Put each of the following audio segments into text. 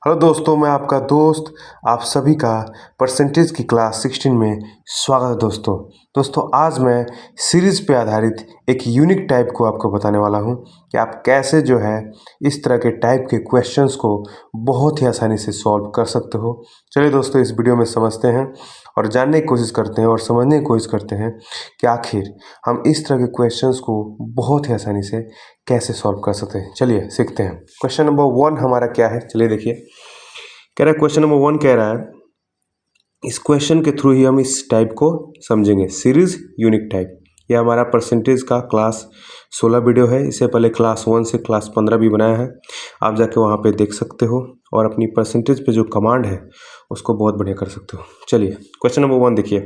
Hello दोस्तों, मैं आपका दोस्त आप सभी का परसेंटेज की क्लास 16 में स्वागत है। दोस्तों आज मैं सीरीज़ पे आधारित एक यूनिक टाइप को आपको बताने वाला हूँ कि आप कैसे जो है इस तरह के टाइप के क्वेश्चंस को बहुत ही आसानी से सॉल्व कर सकते हो। चलिए दोस्तों, इस वीडियो में समझते हैं और जानने की कोशिश करते हैं और समझने की कोशिश करते हैं कि आखिर हम इस तरह के क्वेश्चंस को बहुत ही आसानी से कैसे सॉल्व कर सकते हैं। चलिए सीखते हैं। क्वेश्चन नंबर 1 हमारा क्या है, चलिए देखिए। कह रहा है क्वेश्चन नंबर 1 कह रहा है, इस क्वेश्चन के थ्रू ही हम इस टाइप को समझेंगे, सीरीज यूनिक टाइप। यह हमारा परसेंटेज का क्लास 16 वीडियो है। इससे पहले क्लास 1 से क्लास 15 भी बनाया है, आप जाके वहाँ पे देख सकते हो और अपनी परसेंटेज पे जो कमांड है उसको बहुत बढ़िया कर सकते हो। चलिए क्वेश्चन नंबर 1 देखिए।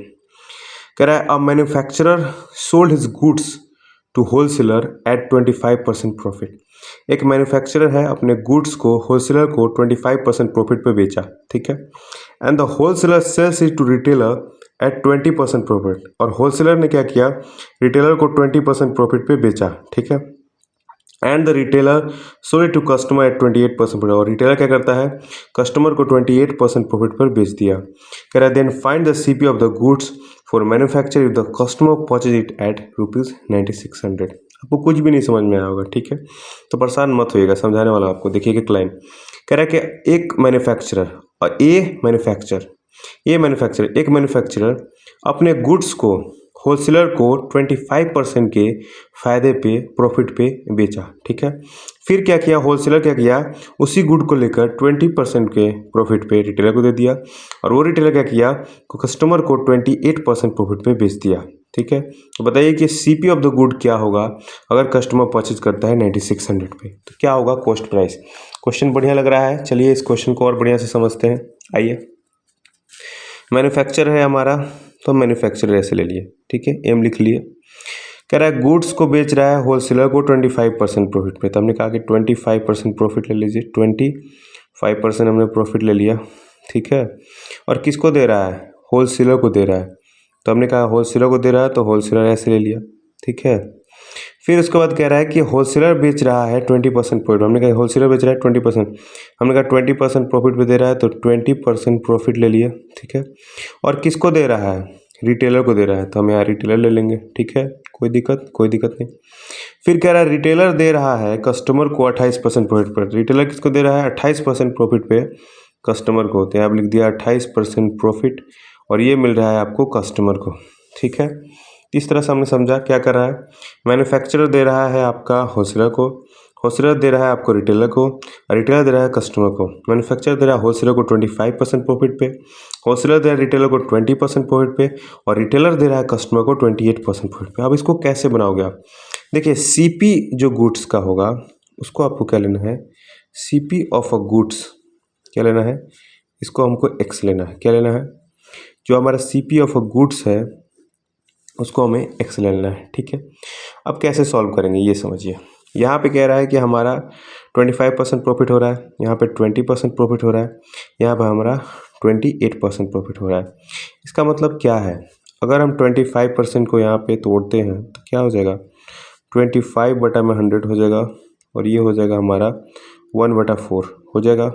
कह रहा है, a manufacturer sold his goods to wholesaler at 25% profit. एक मैन्युफैक्चरर है, अपने गुड्स को होलसेलर को 25% प्रॉफिट पे बेचा, ठीक है। And the wholesaler sells it to retailer at 20% profit. और होलसेलर ने क्या किया, रिटेलर को 20% प्रॉफिट पे बेचा, ठीक है। And the retailer sold to customer at 28% profit. और रिटेलर क्या करता है, कस्टमर को 28% प्रॉफिट पर बेच दिया। कह रहा है, then find the CP of the goods for manufacture if the customer purchase it at ₹9600। आपको कुछ भी नहीं समझ में आया होगा, ठीक है, तो परेशान मत होइएगा, समझाने वाला आपको। देखिए एक लाइन कह रहा है कि एक मैन्युफैक्चरर और एक मैन्युफैक्चरर अपने गुड्स को होलसेलर को 25% के फायदे पे प्रॉफिट पे बेचा, ठीक है। फिर क्या किया, होलसेलर क्या किया, उसी गुड को लेकर 20% के प्रॉफिट पे रिटेलर को दे दिया। और वो रिटेलर क्या किया, कस्टमर को 28% प्रॉफिट पे बेच दिया, ठीक है। तो बताइए कि सीपी ऑफ द गुड क्या होगा अगर कस्टमर परचेज करता है 9600 पे, तो क्या होगा कॉस्ट प्राइस। क्वेश्चन बढ़िया लग रहा है, चलिए इस क्वेश्चन को और बढ़िया से समझते हैं। आइए, मैन्युफैक्चर है हमारा, तो मैन्युफैक्चरर ऐसे ले लिए, ठीक है, एम लिख लिए। कह रहा है गुड्स को बेच रहा है होलसेलर को 25% प्रॉफिट पे, तो हमने कहा कि 25% प्रॉफिट ले लीजिए, 25% हमने प्रॉफिट ले लिया, ठीक है। और किसको दे रहा है, होलसेलर को दे रहा है, तो हमने कहा होलसेलर को दे रहा है तो होलसेलर ऐसे ले लिया, ठीक है। फिर उसके बाद कह रहा है कि होलसेलर बेच रहा है 20% प्रॉफिट, हमने कहा होलसेलर बेच रहा है 20%, हमने कहा 20% प्रॉफिट पे दे रहा है तो 20% प्रॉफिट ले लिया, ठीक है। और किसको दे रहा है, रिटेलर को दे रहा है, तो हम यहाँ रिटेलर ले लेंगे, ठीक है, कोई दिक्कत नहीं। फिर कह रहा है रिटेलर दे रहा है कस्टमर को 28% प्रॉफिट पर। रिटेलर किसको दे रहा है, 28% प्रॉफिट पे कस्टमर को, तो आप लिख दिया 28% प्रॉफिट, और ये मिल रहा है आपको कस्टमर को, ठीक है। इस तरह से हमने समझा क्या कर रहा है, मैन्युफैक्चरर दे रहा है आपका होलसेलर को, होलसेलर दे रहा है आपको रिटेलर को, रिटेलर दे रहा है कस्टमर को। मैन्युफैक्चरर दे रहा है होलसेलर को 25% प्रॉफिट पे, होलसेलर दे रहा है रिटेलर को 20% प्रॉफिट पे, और रिटेलर दे रहा है कस्टमर को 28% प्रॉफिट पे। अब इसको कैसे बनाओगे आप, देखिए सीपी जो गुड्स का होगा उसको आपको क्या लेना है, सीपी ऑफ अ गुड्स क्या लेना है, इसको हमको एक्स लेना है। क्या लेना है, जो हमारा सीपी ऑफ अ गुड्स है उसको हमें एक्स लेना है, ठीक है। अब कैसे सॉल्व करेंगे ये समझिए। यहाँ पे कह रहा है कि हमारा 25% प्रॉफिट हो रहा है, यहाँ पे 20% प्रॉफिट हो रहा है, यहाँ पे हमारा 28% प्रॉफिट हो रहा है। इसका मतलब क्या है, अगर हम 25% को यहाँ पे तोड़ते हैं तो क्या हो जाएगा, 25/100 हो जाएगा, और ये हो जाएगा हमारा 1/4 हो जाएगा।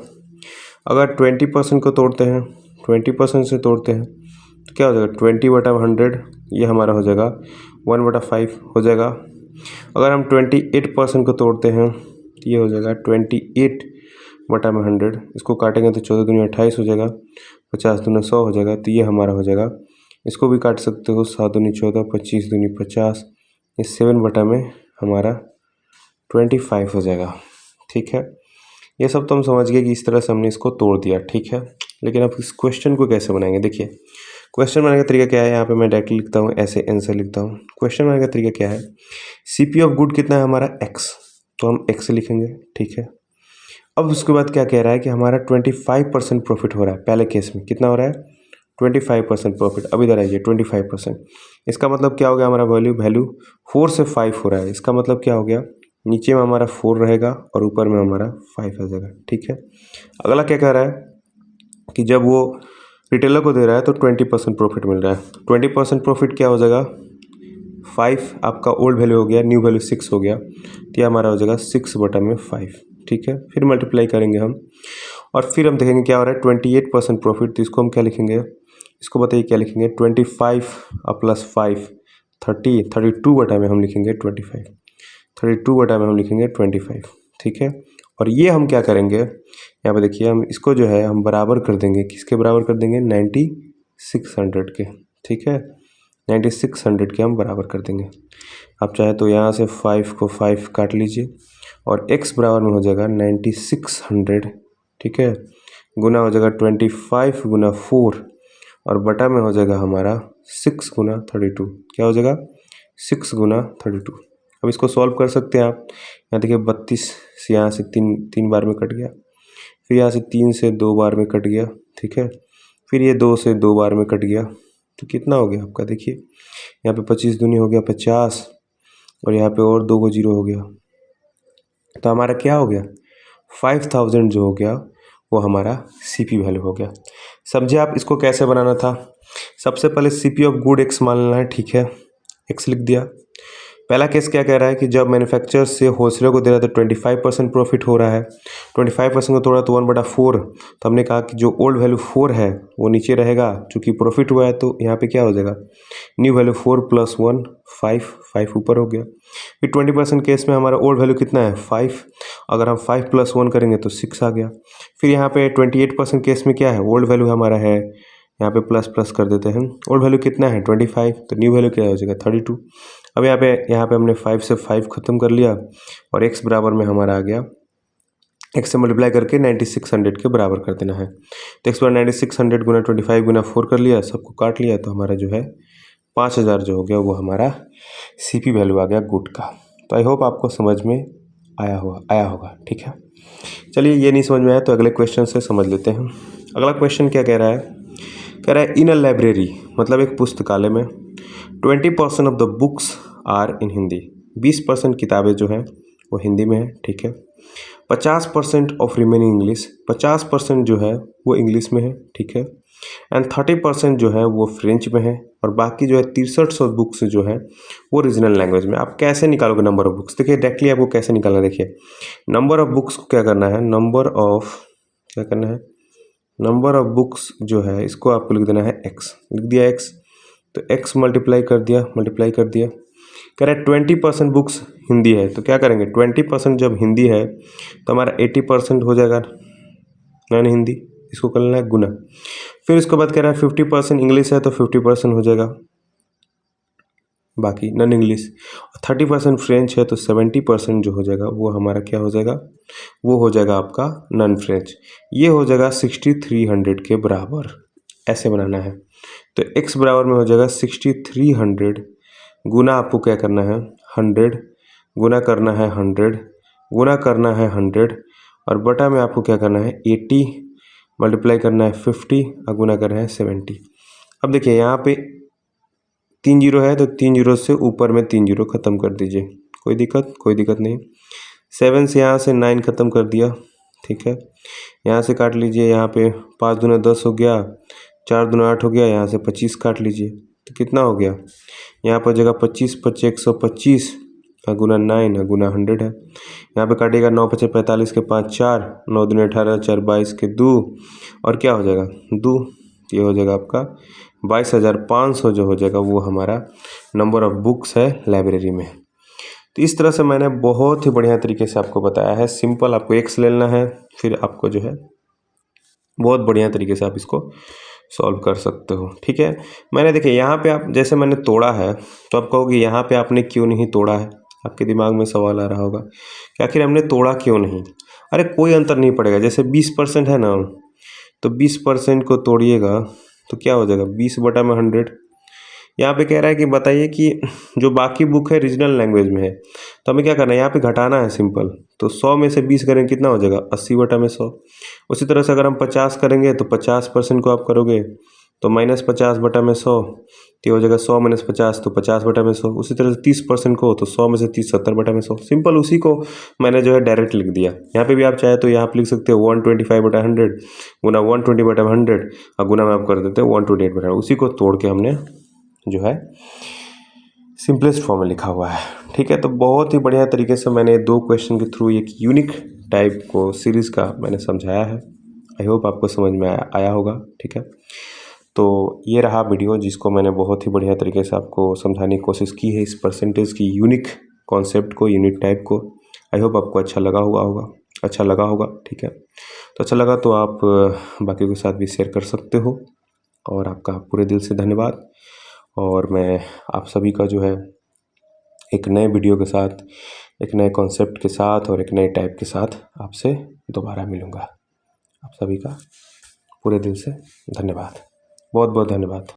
अगर 20% को तोड़ते हैं, 20% से तोड़ते हैं तो क्या हो जाएगा, 20/100, ये हमारा हो जाएगा 1/5 हो जाएगा। अगर हम 28% को तोड़ते हैं तो ये हो जाएगा 28/100, इसको काटेंगे तो 14 दूनी 28 हो जाएगा, 50 दूनी 100 हो जाएगा, तो ये हमारा हो जाएगा। इसको भी काट सकते हो, 7 दूनी 14, 25 दूनी 50, ये 7 में हमारा 25 हो जाएगा, ठीक है। ये सब तो हम समझ गए कि इस तरह से हमने इसको तोड़ दिया, ठीक है। लेकिन अब इस क्वेश्चन को कैसे बनाएंगे, देखिए क्वेश्चन बनाने का तरीका क्या है, यहाँ पे मैं डायरेक्टली लिखता हूँ, ऐसे आंसर लिखता हूँ। क्वेश्चन बनाने का तरीका क्या है, सीपी ऑफ गुड कितना है हमारा एक्स, तो हम एक्स लिखेंगे, ठीक है। अब उसके बाद क्या कह रहा है कि हमारा 25% प्रॉफिट हो रहा है, पहले केस में कितना हो रहा है, 25% प्रॉफिट। अब इधर आइए 25%, इसका मतलब क्या हो गया, हमारा वैल्यू 4 से 5 हो रहा है, इसका मतलब क्या हो गया, नीचे में हमारा 4 रहेगा और ऊपर में हमारा 5 आ जाएगा, ठीक है। अगला क्या कह रहा है कि जब वो रिटेलर को दे रहा है तो 20% प्रॉफिट मिल रहा है। 20% प्रॉफिट क्या हो जाएगा, 5 आपका ओल्ड वैल्यू हो गया, न्यू वैल्यू 6 हो गया, तो ये हमारा हो जाएगा 6/5, ठीक है। फिर मल्टीप्लाई करेंगे हम, और फिर हम देखेंगे क्या हो रहा है 28% प्रॉफिट, तो इसको हम क्या लिखेंगे, इसको बताइए क्या लिखेंगे, 25 प्लस 5 30, 32 बटा में हम लिखेंगे 25, 32 बटा में हम लिखेंगे 25, ठीक है। और ये हम क्या करेंगे, यहाँ पे देखिए हम इसको जो है हम बराबर कर देंगे, किसके बराबर कर देंगे, 9600 के, ठीक है, 9600 के हम बराबर कर देंगे। आप चाहे तो यहाँ से 5 को 5 काट लीजिए और x बराबर में हो जाएगा 9600, ठीक है, गुना हो जाएगा 25 गुना 4 और बटा में हो जाएगा हमारा 6 गुना 32, क्या हो जाएगा 6 गुना 32। अब इसको सॉल्व कर सकते हैं आप, यहाँ देखिए 32 से यहाँ से तीन बार में कट गया, फिर यहाँ से 3 से 2 बार में कट गया, ठीक है, फिर ये 2 से 2 बार में कट गया, तो कितना हो गया आपका, देखिए यहाँ पे 25 दूनी हो गया 50 और यहाँ पे और 2 को 0 हो गया, तो हमारा क्या हो गया 5000 जो हो गया वो हमारा सीपी वैल्यू हो गया। समझे आप इसको कैसे बनाना था, सबसे पहले सीपी ऑफ गुड एक्स मान लेना है, ठीक है, एक्स लिख दिया। पहला केस क्या कह रहा है कि जब मैन्युफैक्चरर से होलसेलर को दे रहा है तो 25% प्रॉफिट हो रहा है, 25% को तोड़ा तो 1/4, तो हमने कहा कि जो ओल्ड वैल्यू 4 है वो नीचे रहेगा, चूँकि प्रॉफिट हुआ है तो यहाँ पे क्या हो जाएगा न्यू वैल्यू 4 + 1 5 ऊपर हो गया। फिर 20% केस में हमारा ओल्ड वैल्यू कितना है 5, अगर हम 5 + 1 करेंगे तो 6 आ गया। फिर यहाँ पे 28% केस में क्या है ओल्ड वैल्यू हमारा है, यहाँ पे प्लस कर देते हैं, ओल्ड वैल्यू कितना है 25, तो न्यू वैल्यू क्या हो जाएगा 32। अब यहाँ पे हमने 5 से 5 खत्म कर लिया और x बराबर में हमारा आ गया, x से मल्टीप्लाई करके 9600 के बराबर कर देना है, तो x बराबर 9600 गुना 25 गुना 4 कर लिया, सबको काट लिया, तो हमारा जो है 5000 जो हो गया वो हमारा सीपी वैल्यू आ गया गुड का। तो आई होप आपको समझ में आया होगा, ठीक है। चलिए ये नहीं समझ में आया तो अगले क्वेश्चन से समझ लेते हैं। अगला क्वेश्चन क्या कह रहा है इन अ लाइब्रेरी, मतलब एक पुस्तकालय में 20% of the books are in Hindi, 20% किताबें जो हैं वो हिंदी में है, ठीक है। 50% ऑफ रिमेनिंग इंग्लिश, 50% जो है वो इंग्लिश में है, ठीक है। एंड 30% जो है वो फ्रेंच में है और बाकी जो है 6300 बुक्स जो है वो रीजनल लैंग्वेज में। आप कैसे निकालोगे नंबर ऑफ बुक्स, देखिए डायरेक्टली आपको कैसे निकालना, देखिए नंबर ऑफ बुक्स को क्या करना है, नंबर ऑफ बुक्स जो है इसको आपको लिख देना है x, लिख दिया x, तो x मल्टीप्लाई कर दिया कह रहा है 20% बुक्स हिंदी है, तो क्या करेंगे 20% जब हिंदी है तो हमारा 80% हो जाएगा नॉन हिंदी, इसको कर लेना है गुना। फिर इसके बाद कह रहा है 50% इंग्लिश है तो 50% हो जाएगा बाकी नॉन इंग्लिश, 30% फ्रेंच है तो 70% जो हो जाएगा वो हमारा क्या हो जाएगा, वो हो जाएगा आपका नॉन फ्रेंच, ये हो जाएगा 6300 के बराबर, ऐसे बनाना है। तो x बराबर में हो जाएगा 6300 गुना आपको क्या करना है 100, गुना करना है 100, गुना करना है 100 और बटा में आपको क्या करना है 80, मल्टीप्लाई करना है 50 और गुना करना है 70। अब देखिए यहाँ पे 3 जीरो है तो 3 जीरो से ऊपर में 3 जीरो ख़त्म कर दीजिए, कोई दिक्कत नहीं। 7 से यहाँ से 9 ख़त्म कर दिया, ठीक है, यहाँ से काट लीजिए, यहाँ पे 5 दूना 10 हो गया, 4 दूना 8 हो गया, यहाँ से 25 काट लीजिए, तो कितना हो गया यहाँ पर जगह 25 × 125 गुना 9 गुना 100 है, यहाँ पे काटिएगा 9 × 5 = 45 के 5 4, 9 दूनी 18, 4 22 के 2 और क्या हो जाएगा 2, ये हो जाएगा आपका 22500 जो हो जाएगा वो हमारा नंबर ऑफ बुक्स है लाइब्रेरी में। तो इस तरह से मैंने बहुत ही बढ़िया तरीके से आपको बताया है, सिंपल आपको एक्स लेना है, फिर आपको जो है बहुत बढ़िया तरीके से आप इसको सॉल्व कर सकते हो, ठीक है। मैंने देखिए यहाँ पे आप जैसे मैंने तोड़ा है तो आप कहोगे यहाँ पे आपने क्यों नहीं तोड़ा है, आपके दिमाग में सवाल आ रहा होगा कि आखिर हमने तोड़ा क्यों नहीं। अरे कोई अंतर नहीं पड़ेगा, जैसे 20% है ना तो 20% को तोड़िएगा तो क्या हो जाएगा 20/100। यहाँ पे कह रहा है कि बताइए कि जो बाकी बुक है रीजनल लैंग्वेज में है तो हमें क्या करना है यहाँ पे घटाना है सिंपल, तो 100 में से 20 करेंगे कितना हो जाएगा 80/100। उसी तरह से अगर हम 50 करेंगे तो 50% को आप करोगे तो -50/100, तो हो जाएगा 100 - 50 तो 50/100। उसी तरह से 30% को तो 100 में से 30 70/100। सिंपल उसी को मैंने जो है डायरेक्ट लिख दिया। यहाँ पे भी आप चाहे तो यहाँ पे लिख सकते हो 125/100 गुना 120/100 और गुना में आप कर देते हो 128/100। उसी को तोड़ के हमने जो है सिंपलेस्ट फॉर्म में लिखा हुआ है, ठीक है। तो बहुत ही बढ़िया तरीके से मैंने 2 क्वेश्चन के थ्रू एक यूनिक टाइप को सीरीज़ का मैंने समझाया है। आई होप आपको समझ में आया होगा। ठीक है, तो ये रहा वीडियो जिसको मैंने बहुत ही बढ़िया तरीके से आपको समझाने की कोशिश की है, इस परसेंटेज की यूनिक कॉन्सेप्ट को, यूनिक टाइप को। आई होप आपको अच्छा लगा होगा। ठीक है, तो अच्छा लगा तो आप बाकियों के साथ भी शेयर कर सकते हो। और आपका पूरे दिल से धन्यवाद। और मैं आप सभी का जो है एक नए वीडियो के साथ, एक नए कॉन्सेप्ट के साथ और एक नए टाइप के साथ आपसे दोबारा मिलूँगा। आप सभी का पूरे दिल से धन्यवाद, बहुत बहुत धन्यवाद।